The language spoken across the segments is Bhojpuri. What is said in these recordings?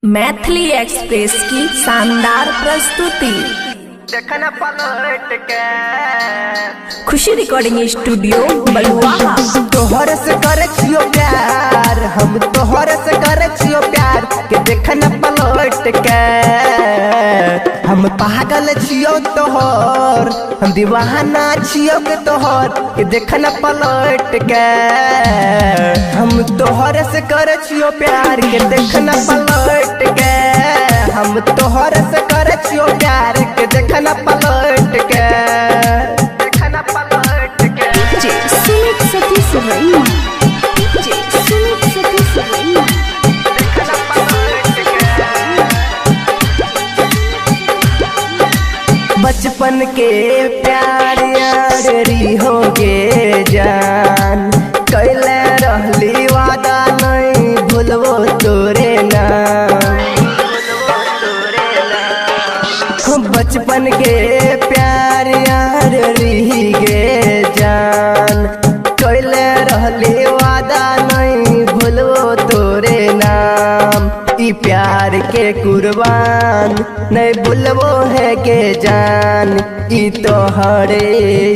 मैथिली एक्सप्रेस की शानदार प्रस्तुति देखना पलट के खुशी रिकॉर्डिंग स्टूडियो बलुआहा। तोहर से करे छियो प्यार, हम तोहर से करे छियो प्यार के देखना पलट के। हम पागल छियो तोहर, हम दीवाना छियो के तोहर के देखना पलट के। हम तोहर से करे छियो प्यार के देखना पलट के। हम तोहर से करे छियो प्यार के देखना पलट के। देखना पलट के सुमित सतीश रैया, सुमित सतीश रैया। देखना पलट के। बचपन के प्यार यारी हो गे जान, कैले रहली वादा नहीं भूलबो तोरे नाम। बचपन के प्यार यार रही गे जान, कैले रहली वादा नहीं भूलो तोरे नाम। ई प्यार के कुर्बान नहीं भूलबो है के जान, ई तोहरे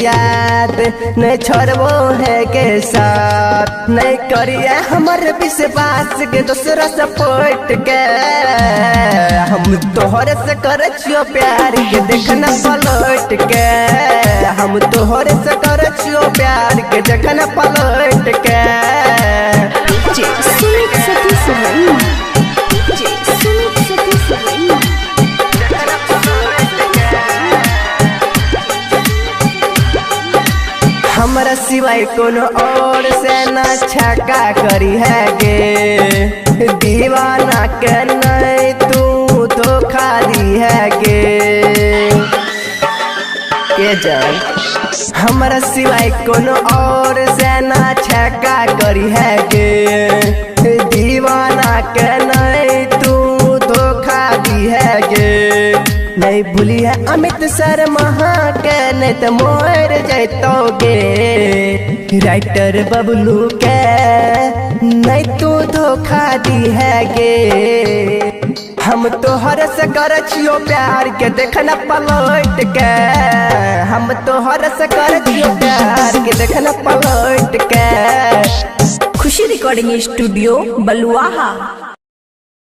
याद नहीं छोड़बो है के साथ। नहीं करिए हमर विश्वास के दूसरा सपोर्ट के। हम तोहरे से करे छियो प्यार के देखना पलट के। हम तोहरे से करे छियो प्यार के देखना पलट के। सुमित सतीश रैया, सुमित सतीश रैया। हमरा सिवाय कोनो और से ना छका करी है गे, दीवाना के नहीं तू धोखा दी है गे। के जान हमरा सिवाय कोनो और से ना छका करी है गे, दीवाना के नहीं तू धोखा दी है गे। नहीं भूली है अमित शर्मा के नहीं तो मोर जैतोगे। राइटर बबलू के नहीं तू धोखा दी है गे। हम तोहर से करे छियो प्यार के देखना पलट के। हम तोहर से करे छियो प्यार के देखना पलट के। खुशी रिकॉर्डिंग स्टूडियो बलुआहा।